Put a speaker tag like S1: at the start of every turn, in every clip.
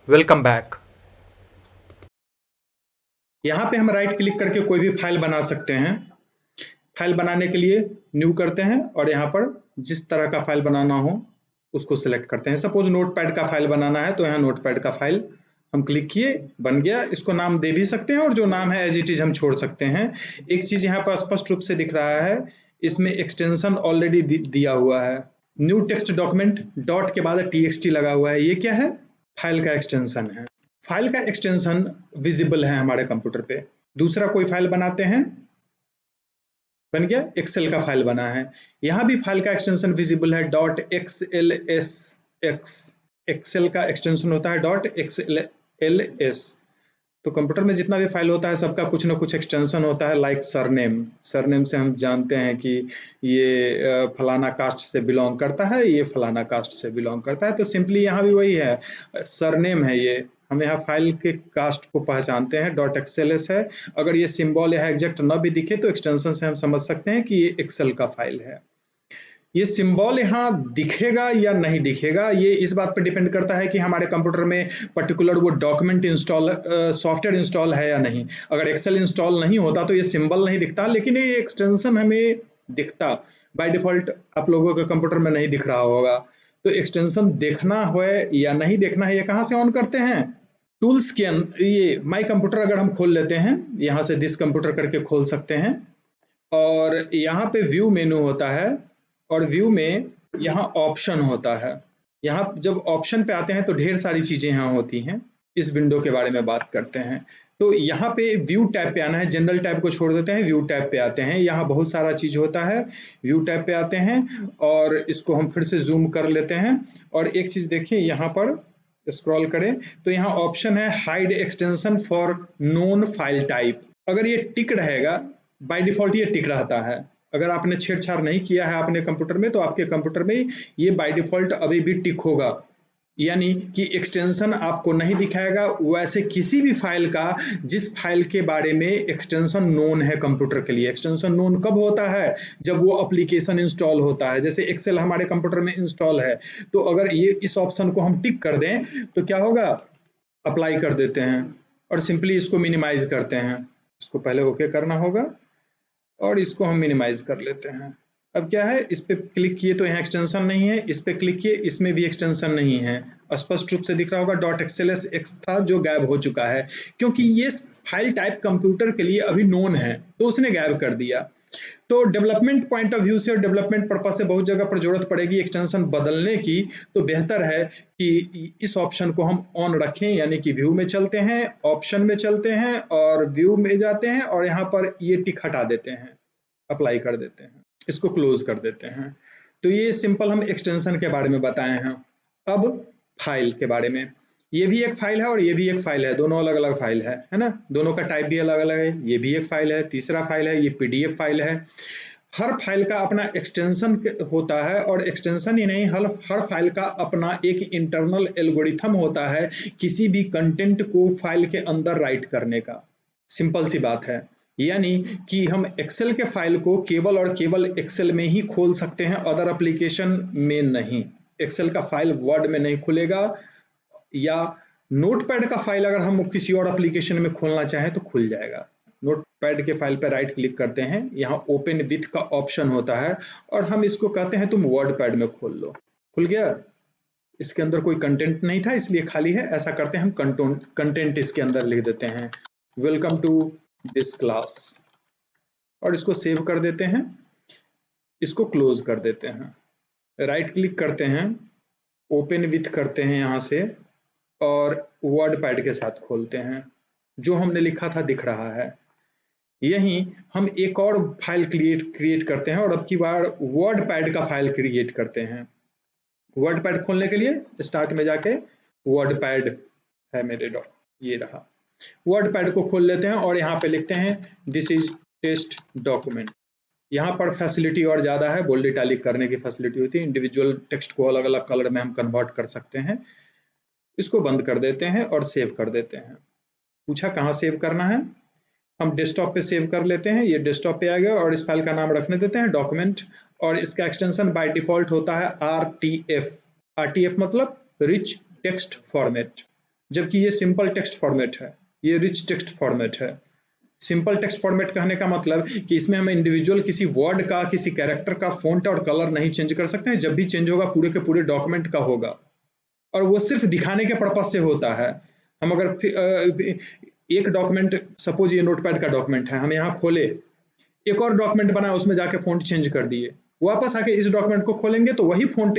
S1: Welcome back.
S2: यहाँ पे हम राइट क्लिक करके कोई भी फाइल बना सकते हैं। फाइल बनाने के लिए न्यू करते हैं और यहाँ पर जिस तरह का फाइल बनाना हो उसको सिलेक्ट करते हैं। सपोज नोटपैड का फाइल बनाना है तो यहाँ नोटपैड का फाइल हम क्लिक किए, बन गया। इसको नाम दे भी सकते हैं और जो नाम है एज इट इज हम छोड़ सकते हैं। एक चीज यहाँ पर स्पष्ट रूप से दिख रहा है, इसमें एक्सटेंशन ऑलरेडी दिया हुआ है। न्यू टेक्स्ट डॉक्यूमेंट डॉट के बाद txt लगा हुआ है, ये क्या है? फाइल का एक्सटेंशन है। फाइल का एक्सटेंशन विजिबल है हमारे कंप्यूटर पे। दूसरा कोई फाइल बनाते हैं, बन गया, एक्सेल का फाइल बना है। यहाँ भी फाइल का एक्सटेंशन विजिबल है, डॉट XLSX। एक्सेल का एक्सटेंशन होता है डॉट XLS। तो कंप्यूटर में जितना भी फाइल होता है सबका कुछ ना कुछ एक्सटेंशन होता है। लाइक सरनेम, सरनेम से हम जानते हैं कि ये फलाना कास्ट से बिलोंग करता है, ये फलाना कास्ट से बिलोंग करता है। तो सिंपली यहाँ भी वही है, सरनेम है ये। हम यहाँ फाइल के कास्ट को पहचानते हैं, डॉट XLS है। अगर ये सिंबल या एग्जैक्ट न भी दिखे तो एक्सटेंशन से हम समझ सकते हैं कि ये एक्सेल का फाइल है। ये सिंबल यहाँ दिखेगा या नहीं दिखेगा, ये इस बात पर डिपेंड करता है कि हमारे कंप्यूटर में पर्टिकुलर वो डॉक्यूमेंट इंस्टॉल, सॉफ्टवेयर इंस्टॉल है या नहीं। अगर एक्सेल इंस्टॉल नहीं होता तो ये सिंबल नहीं दिखता, लेकिन ये एक्सटेंशन हमें दिखता। बाय डिफॉल्ट आप लोगों के कंप्यूटर में नहीं दिख रहा होगा। तो एक्सटेंशन देखना हो या नहीं देखना है, ये कहाँ से ऑन करते हैं? टूल्स के ये माई कंप्यूटर अगर हम खोल लेते हैं, यहाँ से दिस कंप्यूटर करके खोल सकते हैं। और यहाँ पे व्यू मेनू होता है और व्यू में यहाँ ऑप्शन होता है। यहाँ जब ऑप्शन पे आते हैं तो ढेर सारी चीजें यहाँ होती हैं। इस विंडो के बारे में बात करते हैं। तो यहाँ पे व्यू टैब पे आना है, जनरल टैब को छोड़ देते हैं, व्यू टैब पे आते हैं। यहाँ बहुत सारा चीज होता है, व्यू टैब पे आते हैं और इसको हम फिर से जूम कर लेते हैं। और एक चीज देखिए, यहाँ पर स्क्रॉल करें तो यहाँ ऑप्शन है hide extension for known file type. अगर ये टिक रहेगा, बाय डिफॉल्ट ये टिक रहता है। अगर आपने छेड़छाड़ नहीं किया है अपने कंप्यूटर में तो आपके कंप्यूटर में ये बाय डिफॉल्ट अभी भी टिक होगा, यानी कि एक्सटेंशन आपको नहीं दिखाएगा। वैसे किसी भी फाइल का, जिस फाइल के बारे में एक्सटेंशन नोन है कंप्यूटर के लिए, एक्सटेंशन नोन कब होता है? जब वो एप्लीकेशन इंस्टॉल होता है। जैसे एक्सेल हमारे कंप्यूटर में इंस्टॉल है, तो अगर ये इस ऑप्शन को हम टिक कर दें तो क्या होगा? अप्लाई कर देते हैं और सिंपली इसको मिनिमाइज करते हैं। इसको पहले ओके करना होगा और इसको हम मिनिमाइज कर लेते हैं। अब क्या है, इस पे क्लिक किए तो यहाँ एक्सटेंशन नहीं है, इस पे क्लिक किए इसमें भी एक्सटेंशन नहीं है। स्पष्ट रूप से दिख रहा होगा डॉट XLSX था जो गायब हो चुका है, क्योंकि ये फाइल टाइप कंप्यूटर के लिए अभी नोन है तो उसने गायब कर दिया। तो डेवलपमेंट पॉइंट ऑफ व्यू से और डेवलपमेंट पर्पज से बहुत जगह पर जरूरत पड़ेगी एक्सटेंशन बदलने की। तो बेहतर है कि इस ऑप्शन को हम ऑन रखें, यानी कि व्यू में चलते हैं, ऑप्शन में चलते हैं और व्यू में जाते हैं और यहाँ पर ये टिक हटा देते हैं, अप्लाई कर देते हैं, इसको क्लोज कर देते हैं। तो ये सिंपल हम एक्सटेंशन के बारे में बताए हैं। अब फाइल के बारे में, ये भी एक फाइल है और ये भी एक फाइल है, दोनों अलग अलग फाइल है ना। दोनों का टाइप भी अलग अलग है। ये भी एक फाइल है, तीसरा फाइल है, ये PDF फाइल है। हर फाइल का अपना एक्सटेंशन होता है और एक्सटेंशन ही नहीं, हर फाइल का अपना एक इंटरनल एल्गोरिथम होता है किसी भी कंटेंट को फाइल के अंदर राइट करने का। सिंपल सी बात है, यानी कि हम एक्सेल के फाइल को केवल और केवल एक्सेल में ही खोल सकते हैं, अदर एप्लीकेशन में नहीं। एक्सेल का फाइल वर्ड में नहीं खुलेगा, या नोटपैड का फाइल अगर हम किसी और एप्लीकेशन में खोलना चाहें तो खुल जाएगा। नोटपैड के फाइल पर राइट क्लिक करते हैं, यहाँ ओपन विथ का ऑप्शन होता है और हम इसको कहते हैं तुम वर्ड पैड में खोल लो। खुल गया। इसके अंदर कोई कंटेंट नहीं था इसलिए खाली है। ऐसा करते हैं, हम कंटेंट इसके अंदर लिख देते हैं, वेलकम टू दिस क्लास, और इसको सेव कर देते हैं, इसको क्लोज कर देते हैं। राइट क्लिक करते हैं, ओपन विथ करते हैं यहाँ से और वर्ड पैड के साथ खोलते हैं। जो हमने लिखा था दिख रहा है। यहीं हम एक और फाइल क्रिएट करते हैं और अब की बार वर्ड पैड का फाइल क्रिएट करते हैं। वर्ड पैड खोलने के लिए स्टार्ट में जाके वर्ड पैड है मेरे डॉट, ये रहा। वर्ड पैड को खोल लेते हैं और यहाँ पे लिखते हैं दिस इज टेस्ट डॉक्यूमेंट। यहाँ पर फैसिलिटी और ज़्यादा है, बोल्ड इटैलिक करने की फैसिलिटी होती है। इंडिविजुअल टेक्स्ट को अलग अलग कलर में हम कन्वर्ट कर सकते हैं। इसको बंद कर देते हैं और सेव कर देते हैं। पूछा कहाँ सेव करना है, हम डेस्कटॉप पे सेव कर लेते हैं। ये डेस्कटॉप पे आ गया और इस फाइल का नाम रखने देते हैं डॉक्यूमेंट, और इसका एक्सटेंशन बाय डिफॉल्ट होता है RTF। RTF मतलब रिच टेक्स्ट फॉर्मेट। जबकि ये सिंपल टेक्स्ट फॉर्मेट है, ये रिच टेक्स्ट फॉर्मेट है। सिंपल टेक्स्ट फॉर्मेट कहने का मतलब कि इसमें हम इंडिविजुअल किसी वर्ड का, किसी कैरेक्टर का फॉन्ट और कलर नहीं चेंज कर सकते हैं। जब भी चेंज होगा पूरे के पूरे डॉक्यूमेंट का होगा, और वो सिर्फ दिखाने के पर्पज से होता है। हम अगर एक डॉक्यूमेंट, सपोज ये नोटपैड का डॉक्यूमेंट है, हम यहाँ खोले, एक और डॉक्यूमेंट बना, उसमें जाके फॉन्ट चेंज कर दिए, वापस आके इस डॉक्यूमेंट को खोलेंगे तो वही फॉन्ट,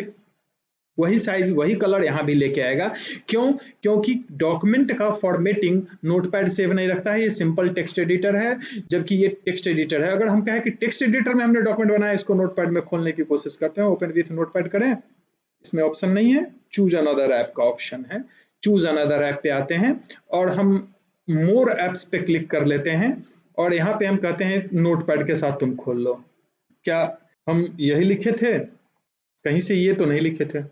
S2: वही साइज, वही कलर यहाँ भी लेके आएगा। क्यों? क्योंकि डॉक्यूमेंट का फॉर्मेटिंग नोटपैड सेव नहीं रखता है, ये सिंपल टेक्स्ट एडिटर है, जबकि ये टेक्स्ट एडिटर है। अगर हम कहें कि टेक्स्ट एडिटर में हमने डॉक्यूमेंट बनाया, इसको नोटपैड में खोलने की कोशिश करते हैं, ओपन विथ नोटपैड करें, इसमें ऑप्शन नहीं है, चूज अनदर ऐप का ऑप्शन है। चूज अनदर ऐप पे आते हैं और हम मोर ऐप्स पे क्लिक कर लेते हैं, और यहाँ पे हम कहते हैं नोटपैड के साथ तुम खोल लो। क्या हम यही लिखे थे? कहीं से ये तो नहीं लिखे थे।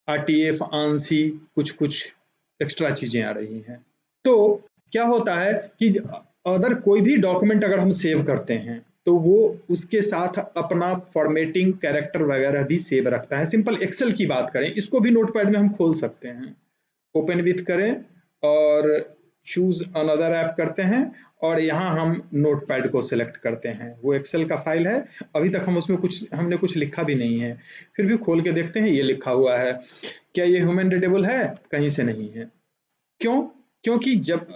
S2: RTF, ANSI, कुछ एक्स्ट्रा चीजें आ रही हैं। तो क्या होता है कि अदर कोई भी डॉक्यूमेंट अगर हम सेव करते हैं तो वो उसके साथ अपना फॉर्मेटिंग, कैरेक्टर वगैरह भी सेव रखता है। सिंपल एक्सेल की बात करें, इसको भी नोटपैड में हम खोल सकते हैं। ओपन विथ करें और चूज अनदर ऐप करते हैं, और यहाँ हम नोटपैड को सिलेक्ट करते हैं। वो एक्सेल का फाइल है, अभी तक हम उसमें हमने कुछ लिखा भी नहीं है, फिर भी खोल के देखते हैं, ये लिखा हुआ है। क्या ये ह्यूमन रीडेबल है? कहीं से नहीं है। क्यों? क्योंकि जब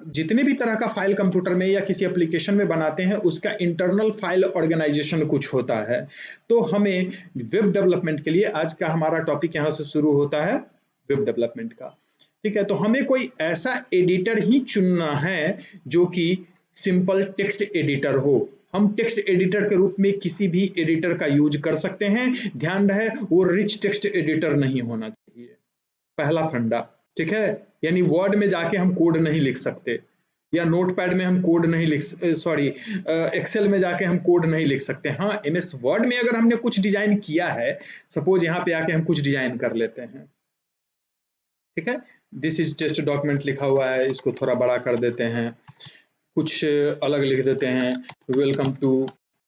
S2: जितने भी तरह का फाइल कंप्यूटर में या किसी एप्लीकेशन में बनाते हैं, उसका इंटरनल फाइल ऑर्गेनाइजेशन कुछ होता है। तो हमें वेब डेवलपमेंट के लिए, आज का हमारा टॉपिक यहाँ से शुरू होता है वेब डेवलपमेंट का, ठीक है। तो हमें कोई ऐसा एडिटर ही चुनना है जो कि सिंपल टेक्स्ट एडिटर हो। हम टेक्स्ट एडिटर के रूप में किसी भी एडिटर का यूज कर सकते हैं, ध्यान रहे वो रिच टेक्स्ट एडिटर नहीं होना चाहिए, पहला फंडा, ठीक है। यानी वर्ड में जाके हम कोड नहीं लिख सकते, या नोटपैड में हम कोड नहीं लिख, सॉरी एक्सेल में जाके हम कोड नहीं लिख सकते। हाँ, MS वर्ड में अगर हमने कुछ डिजाइन किया है, सपोज यहाँ पे आके हम कुछ डिजाइन कर लेते हैं, ठीक है। दिस इज टेस्ट डॉक्यूमेंट लिखा हुआ है, इसको थोड़ा बड़ा कर देते हैं, कुछ अलग लिख देते हैं, वेलकम टू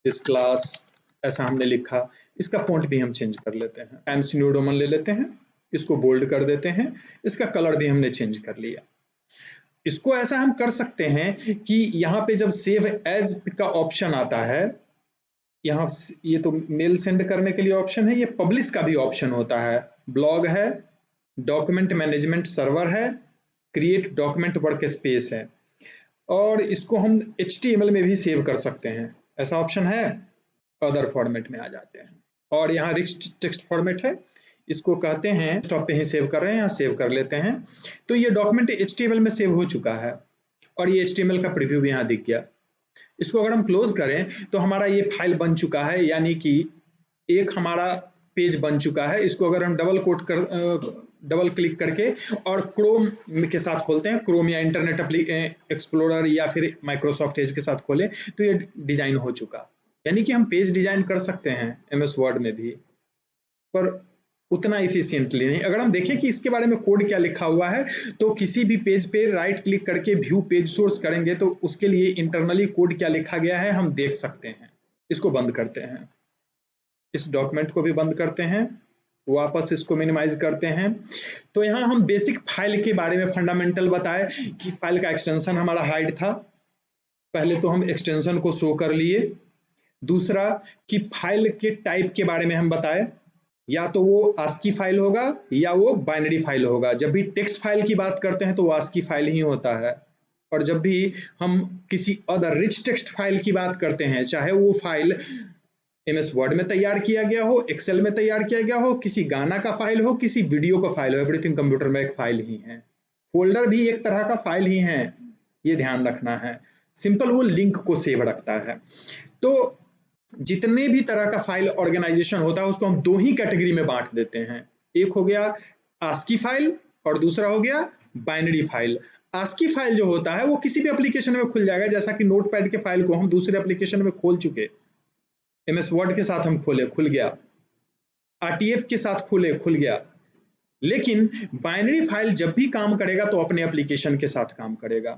S2: दिस क्लास, ऐसा हमने लिखा। इसका फॉन्ट भी हम चेंज कर लेते हैं, टाइम्स न्यू रोमन ले लेते हैं, इसको बोल्ड कर देते हैं, इसका कलर भी हमने चेंज कर लिया। इसको ऐसा हम कर सकते हैं कि यहाँ पे जब सेव एज का ऑप्शन आता है, यहाँ ये तो मेल सेंड करने के लिए ऑप्शन है, ये पब्लिश का भी ऑप्शन होता है, ब्लॉग है, डॉक्यूमेंट मैनेजमेंट सर्वर है, क्रिएट डॉक्यूमेंट वर्क स्पेस है, और इसको हम HTML में भी सेव कर सकते हैं, ऐसा ऑप्शन है। अदर फॉर्मेट में आ जाते हैं, और यहाँ रिच टेक्स्ट फॉर्मेट है, इसको कहते हैं स्टॉप पे ही सेव कर रहे हैं, यहाँ सेव कर लेते हैं। तो ये डॉक्यूमेंट HTML में सेव हो चुका है, और ये HTML का प्रीव्यू भी यहाँ दिख गया। इसको अगर हम क्लोज करें तो हमारा ये फाइल बन चुका है, यानी कि एक हमारा पेज बन चुका है। इसको अगर हम डबल क्लिक करके और क्रोम के साथ खोलते हैं, क्रोम या इंटरनेट एक्सप्लोरर या फिर माइक्रोसॉफ्ट एज के साथ खोले, तो ये डिजाइन हो चुका। यानी कि हम पेज डिजाइन कर सकते हैं MS वर्ड में भी, पर उतना इफिशियंटली नहीं। अगर हम देखें कि इसके बारे में कोड क्या लिखा हुआ है, तो किसी भी पेज पे राइट क्लिक करके व्यू पेज सोर्स करेंगे तो उसके लिए इंटरनली कोड क्या लिखा गया है हम देख सकते हैं। इसको बंद करते हैं, इस डॉक्यूमेंट को भी बंद करते हैं, वापस इसको मिनिमाइज करते हैं। तो यहाँ हम बेसिक फाइल के बारे में फंडामेंटल बताए कि फाइल का एक्सटेंशन हमारा हाइड था, पहले तो हम एक्सटेंशन को शो कर लिए। दूसरा कि फाइल के टाइप के बारे में हम बताए, या तो वो ASCII फाइल होगा या वो बाइनरी फाइल होगा। जब भी टेक्स्ट फाइल की बात करते हैं तो वो ASCII फाइल ही होता है, और जब भी हम किसी अदर रिच टेक्स्ट फाइल की बात करते हैं, चाहे वो फाइल MS वर्ड में तैयार किया गया हो, एक्सेल में तैयार किया गया हो, किसी गाना का फाइल हो, किसी वीडियो का फाइल हो, एवरीथिंग कंप्यूटर में एक फाइल ही है। फोल्डर भी एक तरह का फाइल ही है, ये ध्यान रखना है। सिंपल वो लिंक को सेव रखता है। तो जितने भी तरह का फाइल ऑर्गेनाइजेशन होता है उसको हम दो ही कैटेगरी में बांट देते हैं, एक हो गया ASCII फाइल और दूसरा हो गया बाइनरी फाइल। ASCII फाइल जो होता है वो किसी भी एप्लीकेशन में खुल जाएगा, जैसा कि नोटपैड के फाइल को हम दूसरे एप्लीकेशन में खोल चुके, MS वर्ड के साथ हम खोले, खुल गया, RTF के साथ खोले, खुल गया। लेकिन बाइनरी फाइल जब भी काम करेगा तो अपने एप्लीकेशन के साथ काम करेगा।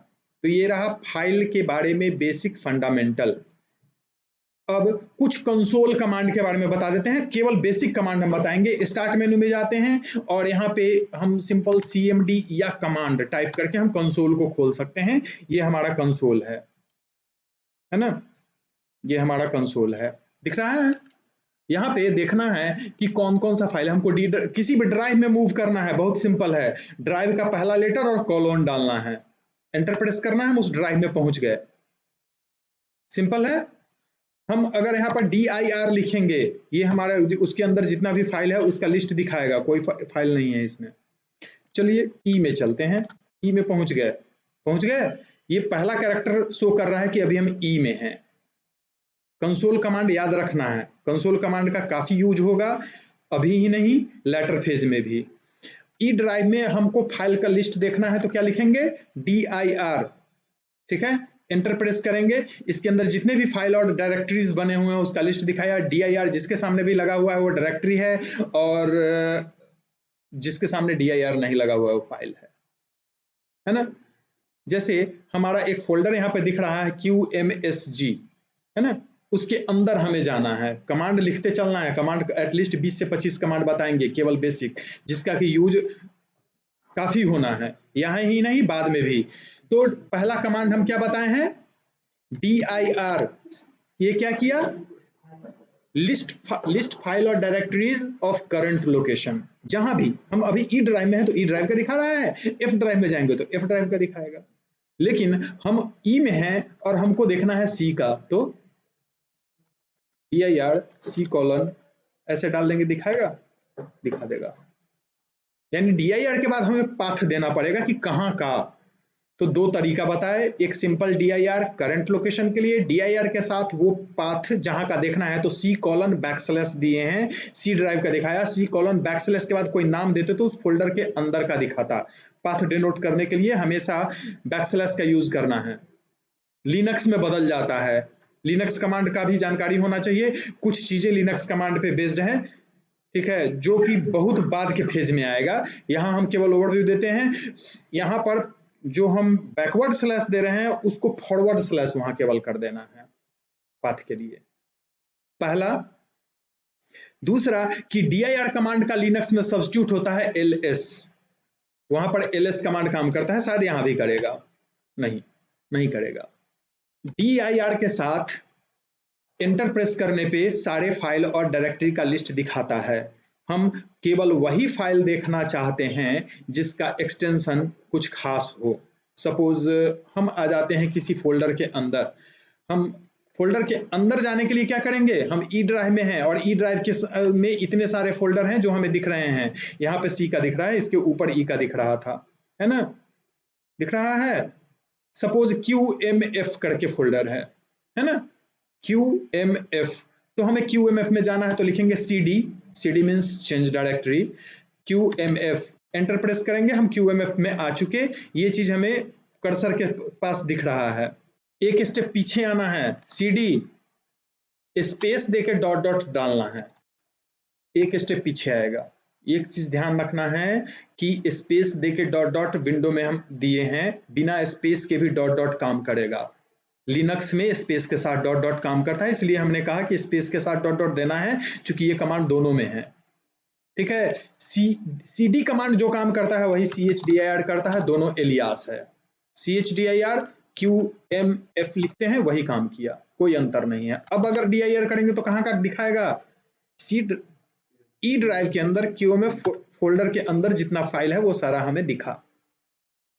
S2: तो ये रहा फाइल के बारे में बेसिक फंडामेंटल। अब कुछ कंसोल कमांड के बारे में बता देते हैं, केवल बेसिक कमांड हम बताएंगे। स्टार्ट मेनू में जाते हैं और यहाँ पे हम सिंपल cmd या कमांड टाइप करके हम कंसोल को खोल सकते हैं। ये हमारा कंसोल है ना, ये हमारा कंसोल है, दिख रहा है। यहाँ पे देखना है कि कौन कौन सा फाइल हमको किसी भी ड्राइव में मूव करना है। बहुत सिंपल है, ड्राइव का पहला लेटर और कॉलन डालना है, एंटर प्रेस करना है, हम उस ड्राइव में पहुंच गए। सिंपल है। हम अगर यहाँ पर dir लिखेंगे, ये हमारा उसके अंदर जितना भी फाइल है उसका लिस्ट दिखाएगा, कोई फाइल नहीं है इसमें। चलिए ई में चलते हैं, ई में पहुंच गए। ये पहला कैरेक्टर शो कर रहा है कि अभी हम ई में हैं। कंसोल कमांड याद रखना है, कंसोल कमांड का काफी यूज होगा, अभी ही नहीं लेटर फेज में भी। ई ड्राइव में हमको फाइल का लिस्ट देखना है तो क्या लिखेंगे, dir, ठीक है, एंटर प्रेस करेंगे। इसके अंदर जितने भी फाइल और डायरेक्टरीज बने हुए हैं उसका लिस्ट दिखाया। dir जिसके सामने भी लगा हुआ है वो डायरेक्टरी है, और जिसके सामने dir नहीं लगा हुआ है वो फाइल है ना। जैसे हमारा एक फोल्डर यहाँ पे दिख रहा है qmsg, है ना, उसके अंदर हमें जाना है, कमांड लिखते चलना है। कमांड एटलीस्ट 20 से 25 कमांड बताएंगे, केवल बेसिक, जिसका कि यूज काफी होना है, यहाँ ही नहीं बाद में भी। तो पहला कमांड हम क्या बताए हैं, dir। ये क्या किया, लिस्ट फाइल और डायरेक्टरीज ऑफ करंट लोकेशन। जहां भी हम अभी ई ड्राइव में है तो ई ड्राइव का दिखा रहा है, एफ ड्राइव में जाएंगे तो एफ ड्राइव का दिखाएगा। लेकिन हम ई में हैं और हमको देखना है सी का, तो dir c:, ऐसे डाल देंगे, दिखा देगा। यानी dir के बाद हमें पाथ देना पड़ेगा कि कहां का। तो दो तरीका बताए, एक सिंपल dir करंट लोकेशन के लिए, dir के साथ वो पाथ जहां का देखना है तो c:\/ दिए हैं, सी ड्राइव का दिखाया, c:\/ के बाद कोई नाम देते तो उस फोल्डर के अंदर का दिखाता। पाथ डिनोट करने के लिए हमेशा बैकस्लैश का यूज करना है। लिनक्स में बदल जाता है, लिनक्स कमांड का भी जानकारी होना चाहिए, कुछ चीजें लिनक्स कमांड पे बेस्ड हैं, ठीक है, जो कि बहुत बाद के फेज में आएगा। यहाँ हम केवल ओवरव्यू देते हैं। यहाँ पर जो हम बैकवर्ड स्लैश दे रहे हैं उसको फॉरवर्ड स्लैश वहां केवल कर देना है पाथ के लिए, पहला। दूसरा कि dir कमांड का लिनक्स में सब्स्टिट्यूट होता है ls, वहां पर ls कमांड काम करता है, शायद यहां भी करेगा, नहीं करेगा। dir के साथ एंटर प्रेस करने पे सारे फाइल और डायरेक्टरी का लिस्ट दिखाता है। हम केवल वही फाइल देखना चाहते हैं जिसका एक्सटेंशन कुछ खास हो। सपोज हम आ जाते हैं किसी फोल्डर के अंदर, हम फोल्डर के अंदर जाने के लिए क्या करेंगे, हम ई ड्राइव में हैं और ई ड्राइव के में इतने सारे फोल्डर हैं जो हमें दिख रहे हैं। यहाँ पे सी का दिख रहा है, इसके ऊपर ई का दिख रहा था, है ना, दिख रहा है। सपोज QMF करके फोल्डर है ना, QMF, तो हमें QMF में जाना है तो लिखेंगे CD means change directory, QMF, enter press करेंगे, हम QMF में आ चुके। ये चीज हमें कर्सर के पास दिख रहा है। एक स्टेप पीछे आना है, CD स्पेस देके डॉट डालना है, एक स्टेप पीछे आएगा। एक चीज ध्यान रखना है कि स्पेस देके डॉट विंडो में हम दिए हैं, बिना स्पेस के भी डॉट काम करेगा। लिनक्स में स्पेस के साथ डॉट काम करता है, इसलिए हमने कहा कि स्पेस के साथ डॉट देना है, क्योंकि ये कमांड दोनों में है, ठीक है। CD कमांड जो काम करता है वही chdir करता है, दोनों एलियास है। chdir QMF लिखते हैं, वही काम किया, कोई अंतर नहीं है। अब अगर dir करेंगे तो कहां का दिखाएगा, ई ड्राइव के अंदर QMF फोल्डर के अंदर जितना फाइल है वो सारा हमें दिखा,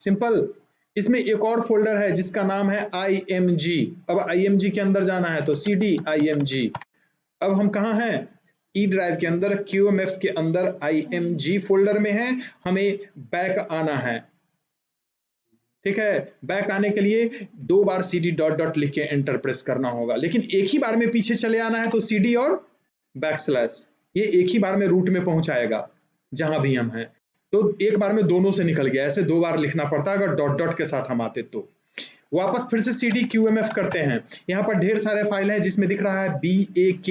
S2: सिंपल। इसमें एक और फोल्डर है जिसका नाम है img। अब img के अंदर जाना है तो cd img। अब हम कहाँ हैं, ई ड्राइव के अंदर QMF के अंदर img फोल्डर में है, हमें बैक आना है, ठीक है। बैक आने के लिए 2 बार cd डॉट लिख के एंटर प्रेस करना होगा, लेकिन एक ही बार में पीछे चले आना है तो cd और बैकस्लैश, ये एक ही बार में रूट में पहुंचाएगा जहां भी हम हैं। तो एक बार में दोनों से निकल गया, ऐसे 2 बार लिखना पड़ता है अगर डॉट के साथ हम आते तो। वापस फिर से CD QMF करते हैं, यहाँ पर ढेर सारे फाइल है जिसमें दिख रहा है BAK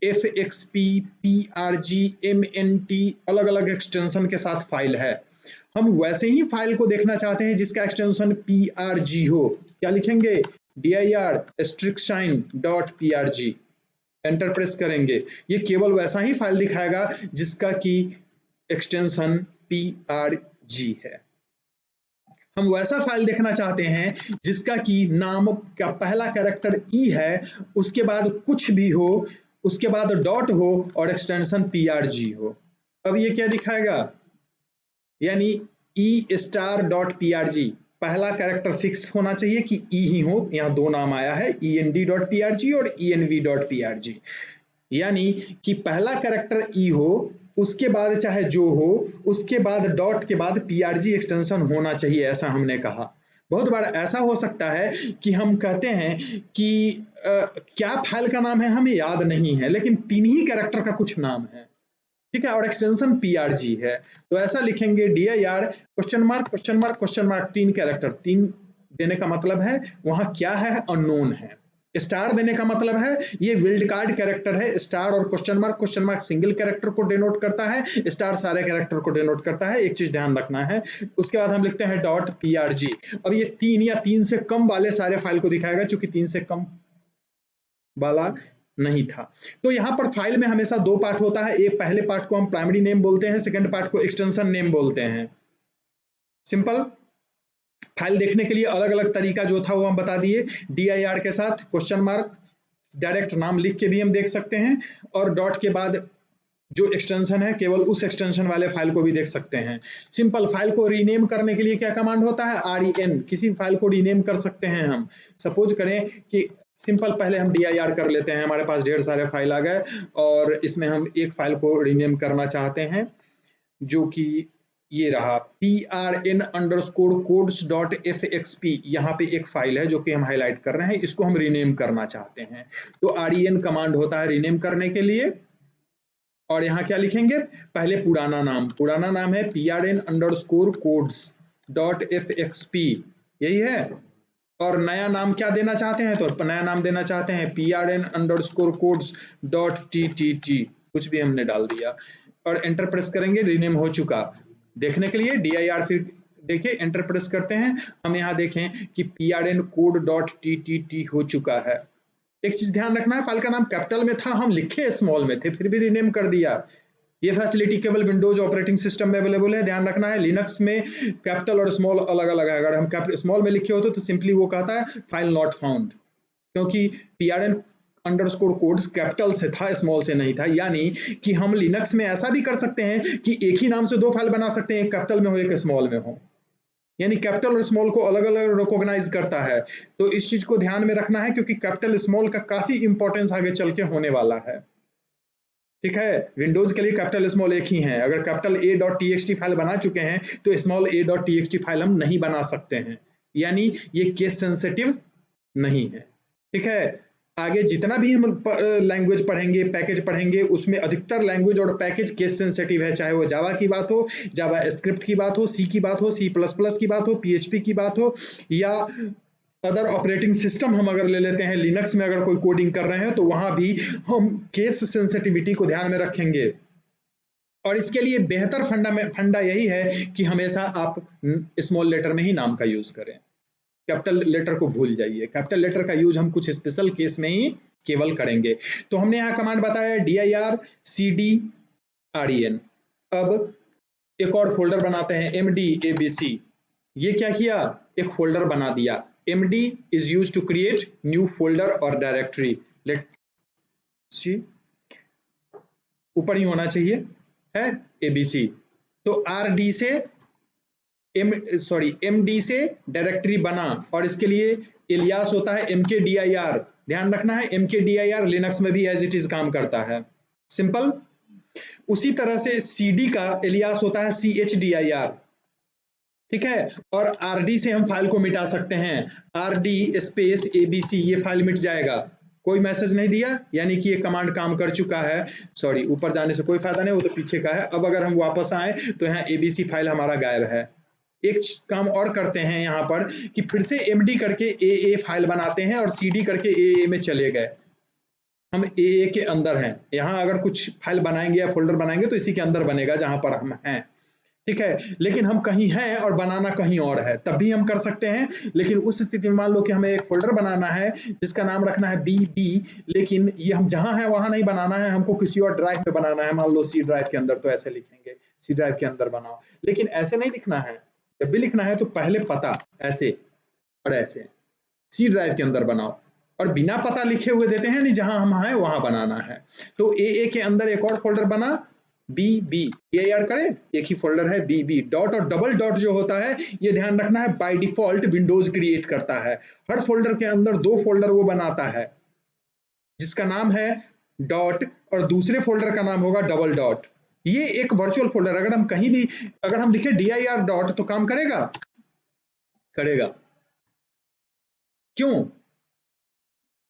S2: FXP PRG MNT, अलग अलग एक्सटेंशन के साथ फाइल है। हम वैसे ही फाइल को देखना चाहते हैं जिसका एक्सटेंशन PRG हो, क्या लिखेंगे, dir *prg, एंटर प्रेस करेंगे, ये केवल वैसा ही फाइल दिखाएगा जिसका की एक्सटेंशन PRG है। हम वैसा फाइल देखना चाहते हैं जिसका कि नाम का पहला कैरेक्टर E है, उसके बाद कुछ भी हो, उसके बाद डॉट हो और एक्सटेंशन PRG हो। अब ये क्या दिखाएगा, यानी E*.PRG, पहला कैरेक्टर फिक्स होना चाहिए कि E ही हो। यहाँ दो नाम आया है, END.PRG और ENV.PRG, यानी कि पहला कैरेक्टर E हो, उसके बाद चाहे जो हो, उसके बाद डॉट के बाद PRG एक्सटेंशन होना चाहिए, ऐसा हमने कहा। बहुत बार ऐसा हो सकता है कि हम कहते हैं कि क्या फाइल का नाम है हमें याद नहीं है, लेकिन तीन ही कैरेक्टर का कुछ नाम है, ठीक है, और एक्सटेंशन PRG है। तो ऐसा लिखेंगे dir question mark question mark question mark, तीन कैरेक्टर, तीन देने का मतलब है वहां क्या है, अननोन है। स्टार देने का मतलब है ये विल्ड कार्ड कैरेक्टर है, स्टार और क्वेश्चन मार्क सिंगल कैरेक्टर को डिनोट करता है, स्टार सारे कैरेक्टर को डिनोट करता है, एक चीज ध्यान रखना है। उसके बाद हम लिखते हैं .PRG। अब ये तीन या तीन से कम वाले सारे फाइल को दिखाएगा, चूंकि तीन से कम वाला नहीं था। तो यहाँ पर फाइल में हमेशा दो पार्ट होता है, एक पहले पार्ट को हम प्राइमरी नेम बोलते हैं, सेकंड पार्ट को एक्सटेंशन नेम बोलते हैं। सिंपल। फाइल देखने के लिए अलग अलग तरीका जो था वो हम बता दिए, dir के साथ क्वेश्चन मार्क, डायरेक्ट नाम लिख के भी हम देख सकते हैं, और डॉट के बाद जो एक्सटेंशन है केवल उस एक्सटेंशन वाले फाइल को भी देख सकते हैं। सिंपल। फाइल को रीनेम करने के लिए क्या कमांड होता है, REN, किसी फाइल को रीनेम कर सकते हैं हम। सपोज करें कि सिंपल, पहले हम dir कर लेते हैं, हमारे पास ढेर सारे फाइल आ गए और इसमें हम एक फाइल को रीनेम करना चाहते हैं, जो कि ये रहा PRN_codes.fxp, यहाँ पे एक फाइल है जो कि हम हाईलाइट कर रहे हैं, इसको हम रीनेम करना चाहते हैं। तो REN कमांड होता है रीनेम करने के लिए। और यहाँ क्या लिखेंगे, पहले पुराना नाम है PRN_codes.fxp, यही है। और नया नाम क्या देना चाहते हैं, तो नया नाम देना चाहते हैं PRN_codes.ttt, कुछ भी हमने डाल दिया और एंटर प्रेस करेंगे, रीनेम हो चुका। देखने के लिए dir फिर देखिए एंटर प्रेस करते हैं, हम यहाँ देखें कि PRN_code.ttt हो चुका है। एक चीज ध्यान रखना है, फाइल का नाम कैपिटल में था, हम लिखे स्मॉल में थे, फिर भी रीनेम कर दिया। ये फैसिलिटी केवल विंडोज ऑपरेटिंग सिस्टम में अवेलेबल है, ध्यान रखना है। लिनक्स में कैपिटल और स्मॉल अलग अलग है, अगर हम स्मॉल में लिखे होते तो सिंपली वो कहता है फाइल नॉट फाउंड, क्योंकि PRN_codes कैपिटल से था, स्मॉल से नहीं था। यानी कि हम लिनक्स में ऐसा भी कर सकते हैं कि एक ही नाम से दो फाइल बना सकते हैं, एक कैपिटल में हो एक स्मॉल में हो, यानी कैपिटल और स्मॉल को अलग अलग रिकॉग्नाइज करता है। तो इस चीज को ध्यान में रखना है, क्योंकि कैपिटल स्मॉल का काफी इंपॉर्टेंस आगे चल के होने वाला है, ठीक है। विंडोज के लिए कैपिटल स्मॉल एक ही है, अगर कैपिटल A.txt फाइल बना चुके हैं तो स्मॉल A.txt फाइल हम नहीं बना सकते हैं, यानी ये केस सेंसिटिव नहीं है, ठीक है। आगे जितना भी हम लैंग्वेज पढ़ेंगे, पैकेज पढ़ेंगे, उसमें अधिकतर लैंग्वेज और पैकेज केस सेंसिटिव है, चाहे वो जावा की बात हो, जावा स्क्रिप्ट की बात हो, सी की बात हो, C++ की बात हो, PHP की बात हो, या अदर ऑपरेटिंग सिस्टम हम अगर ले लेते हैं, लिनक्स में अगर कोई कोडिंग कर रहे हैं तो वहां भी हम केस सेंसिटिविटी को ध्यान में रखेंगे। और इसके लिए बेहतर फंडा यही है कि हमेशा आप स्मॉल लेटर में ही नाम का यूज करें, कैपिटल लेटर को भूल जाइए। कैपिटल लेटर का यूज हम कुछ स्पेशल केस में ही केवल करेंगे। तो हमने यहाँ कमांड बताया dir cd ren। अब एक और फोल्डर बनाते हैं mdabc। ये क्या किया, एक फोल्डर बना दिया। md is used to create new folder or directory। let's see, ऊपर ही होना चाहिए है abc। तो rd से md से डायरेक्टरी बना, और इसके लिए एलियास होता है mkdir। ध्यान रखना है mkdir लिनक्स में भी एज इट इज काम करता है, सिंपल। उसी तरह से cd का एलियास होता है chdir, ठीक है। और rd से हम फाइल को मिटा सकते हैं, rd स्पेस abc, ये फाइल मिट जाएगा। कोई मैसेज नहीं दिया, यानी कि ये कमांड काम कर चुका है। सॉरी, ऊपर जाने से कोई फायदा नहीं, वो तो पीछे का है। अब अगर हम वापस आए तो यहाँ abc फाइल हमारा गायब है। एक काम और करते हैं यहाँ पर कि फिर से md करके aa फाइल बनाते हैं और cd करके aa में चले गए, हम aa के अंदर हैं। यहाँ अगर कुछ फाइल बनाएंगे या फोल्डर बनाएंगे तो इसी के अंदर बनेगा जहां पर हम हैं, ठीक है, लेकिन हम कहीं हैं और बनाना कहीं और है, तब भी हम कर सकते हैं। लेकिन उस स्थिति में मान लो कि हमें एक फोल्डर बनाना है जिसका नाम रखना है BB, लेकिन ये हम जहां हैं वहां नहीं बनाना है, हमको किसी और ड्राइव में बनाना है, मान लो C ड्राइव के अंदर, तो ऐसे लिखेंगे C ड्राइव के अंदर बनाओ। लेकिन ऐसे नहीं लिखना है, जब भी लिखना है तो पहले पता ऐसे और ऐसे C ड्राइव के अंदर बनाओ, और बिना पता लिखे हुए देते हैं नहीं, जहां हम हैं वहां बनाना है। तो AA के अंदर एक और फोल्डर बना BB, ये याद करें, एक ही फोल्डर है BB। डॉट और डबल डॉट जो होता है, ये ध्यान रखना है, बाय डिफॉल्ट विंडोज क्रिएट करता है। हर फोल्डर के अंदर 2 फोल्डर वो बनाता है, जिसका नाम है डॉट और दूसरे फोल्डर का नाम होगा डबल डॉट। ये एक वर्चुअल फोल्डर, अगर हम कहीं भी अगर हम लिखे dir डॉट तो काम करेगा? करेगा। क्यों?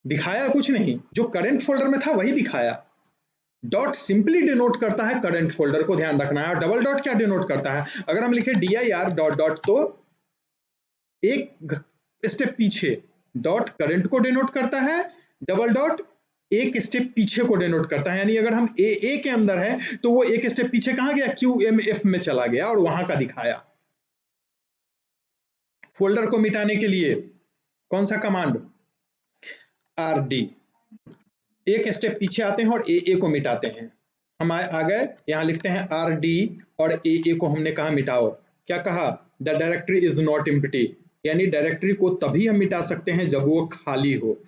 S2: दिखाया कुछ नहीं, जो करंट फोल्डर में था वही दिखाया। डॉट सिंपली डिनोट करता है करंट फोल्डर को, ध्यान रखना है। और डबल डॉट क्या डिनोट करता है? अगर हम लिखे dir डॉट डॉट तो एक स्टेप पीछे, डॉट करंट को डिनोट करता है, डबल डॉट एक स्टेप पीछे को डिनोट करता है। यानी अगर हम ए के अंदर है तो वो एक स्टेप पीछे कहां गया? QMF में चला गया और वहां का दिखाया। फोल्डर को मिटाने के लिए कौन सा कमांड? RD। एक स्टेप पीछे आते हैं और AA को मिटाते हैं। हम आ गए, यहां लिखते हैं RD और AA को हमने कहा मिटाओ। क्या कहा? The directory is not empty, यानी डायरेक्टरी को तभी हम मिटा सकते हैं जब वो खाली हो।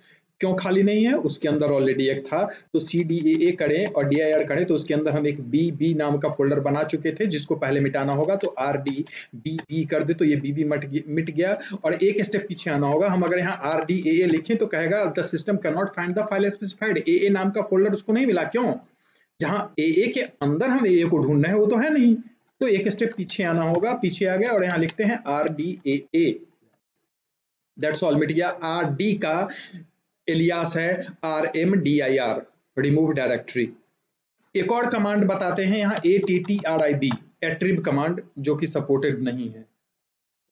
S2: क्यों खाली नहीं है? उसके अंदर ऑलरेडी एक था। तो CDAA करें और dir करें तो उसके अंदर हम एक BB नाम का फोल्डर बना चुके थे, जिसको पहले मिटाना होगा। तो RD BB कर दे तो ये BB मिट गया, और एक स्टेप पीछे आना होगा। हम अगर यहाँ RDAA लिखें तो कहेगा the system can not find the file specified. AA नाम का फोल्डर उसको नहीं मिला। क्यों? जहां AA के अंदर हम AA को ढूंढ रहे हैं वो तो है नहीं, तो एक स्टेप पीछे आना होगा। पीछे आ गया और यहाँ लिखते हैं RDAA, दैट्स ऑल, मिट गया। RD का एलियास है RMDIR, रिमूव डायरेक्टरी। एक और कमांड बताते हैं यहाँ ATTRIB, एट्रिब कमांड, जो कि सपोर्टेड नहीं है।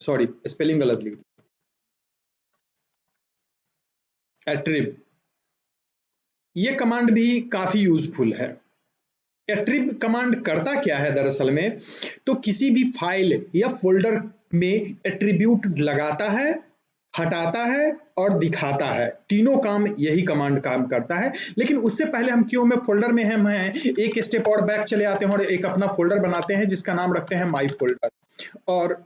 S2: सॉरी, स्पेलिंग गलत लिख दी, एट्रिब। ये कमांड भी काफी यूजफुल है। एट्रिब कमांड करता क्या है दरअसल में? तो किसी भी फाइल या फोल्डर में एट्रीब्यूट लगाता है, हटाता है और दिखाता है। तीनों काम यही कमांड काम करता है। लेकिन उससे पहले हम क्यों में फोल्डर में हम हैं, एक स्टेप और बैक चले आते हैं और एक अपना फोल्डर बनाते हैं जिसका नाम रखते हैं माई फोल्डर, और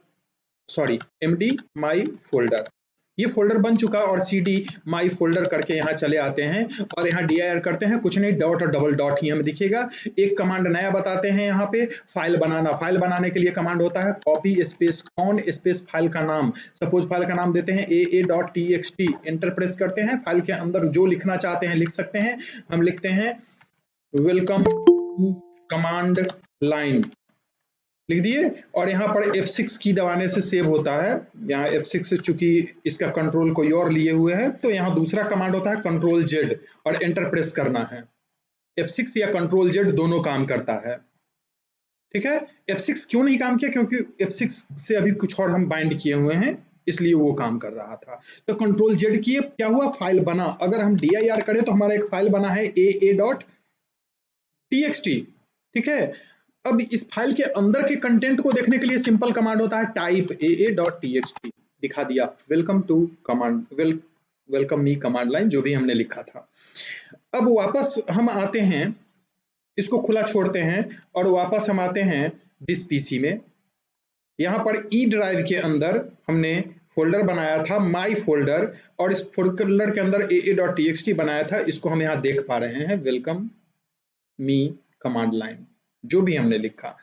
S2: सॉरी MD माई फोल्डर। ये फोल्डर बन चुका और CD माई फोल्डर करके यहाँ चले आते हैं और यहाँ dir करते हैं। कुछ नहीं, डॉट और डबल डॉट ही हमें दिखेगा। एक कमांड नया बताते हैं यहाँ पे, फाइल बनाना। फाइल बनाने के लिए कमांड होता है copy space con space file का नाम। सपोज फाइल का नाम देते हैं AA.txt, एंटर प्रेस करते हैं। फाइल के अंदर जो लिखना चाहते हैं लिख सकते हैं। हम लिखते हैं वेलकम टू कमांड लाइन, लिख दिए। और यहाँ पर F6 की दबाने से सेव होता है। यहाँ F6 से चूंकि इसका कंट्रोल कोई और लिए हुए है, तो यहाँ दूसरा कमांड होता है Ctrl+Z और एंटर प्रेस करना है। F6 या Ctrl+Z दोनों काम करता है। ठीक है, F6 क्यों नहीं काम किया? क्योंकि F6 से अभी कुछ और हम बाइंड किए हुए हैं, इसलिए वो काम कर रहा था। तो Ctrl+Z किए, क्या हुआ? फाइल बना। अगर हम dir करें तो हमारा एक फाइल बना है AA.txt। ठीक है, अब इस फाइल के अंदर के कंटेंट को देखने के लिए सिंपल कमांड होता है टाइप AA.txt, दिखा दिया welcome to command, welcome me command line, जो भी हमने लिखा था। अब वापस हम आते हैं, इसको खुला छोड़ते हैं और वापस हम आते हैं दिस PC में। यहाँ पर E ड्राइव के अंदर हमने फोल्डर बनाया था माई फोल्डर, और इस फोल्डर के अंदर AA.txt बनाया था। इसको हम यहाँ देख पा रहे हैं, वेलकम मी कमांड लाइन, जो भी हमने लिखा।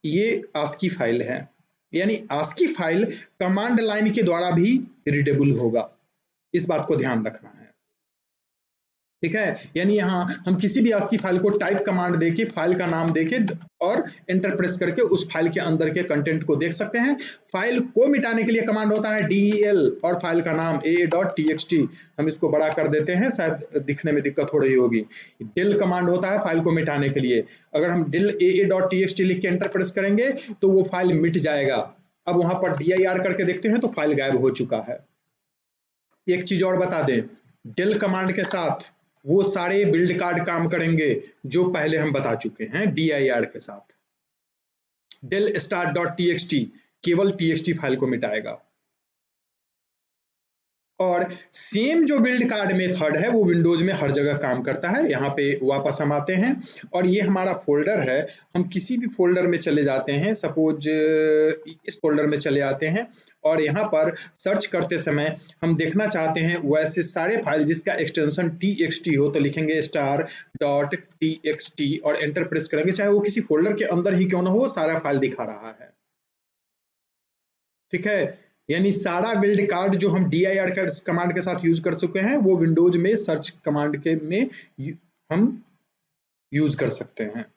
S2: ये ASCII फाइल है, यानी ASCII फाइल कमांड लाइन के द्वारा भी रीडेबल होगा, इस बात को ध्यान रखना है। ठीक है, यानी यहाँ हम किसी भी ASCII फाइल को टाइप कमांड देके, फाइल का नाम देके और एंटर प्रेस करके उस फाइल के अंदर के कंटेंट को देख सकते हैं। फाइल को मिटाने के लिए कमांड होता है del और फाइल का नाम AA.txt। हम इसको बड़ा कर देते हैं, शायद दिखने में दिक्कत हो रही होगी। del कमांड होता है फाइल को मिटाने के लिए। अगर हम del AA.txt लिख के एंटर प्रेस करेंगे तो वो फाइल मिट जाएगा। अब वहां पर dir करके देखते हैं तो फाइल गायब हो चुका है। एक चीज और बता दें, del कमांड के साथ वो सारे बिल्ड कार्ड काम करेंगे जो पहले हम बता चुके हैं dir के साथ। del start.txt केवल txt फाइल को मिटाएगा। और सेम जो बिल्ड कार्ड मेथड है वो विंडोज में हर जगह काम करता है। यहाँ पे वापस हम आते हैं और ये हमारा फोल्डर है। हम किसी भी फोल्डर में चले जाते हैं, सपोज इस फोल्डर में चले आते हैं और यहाँ पर सर्च करते समय हम देखना चाहते हैं वैसे सारे फाइल जिसका एक्सटेंशन txt हो तो लिखेंगे star.txt और एंटर प्रेस करेंगे, चाहे वो किसी फोल्डर के अंदर ही क्यों ना हो, सारा फाइल दिखा रहा है। ठीक है, यानी सारा बिल्ड कार्ड जो हम dir कमांड के साथ यूज कर चुके हैं वो विंडोज में सर्च कमांड के में हम यूज कर सकते हैं।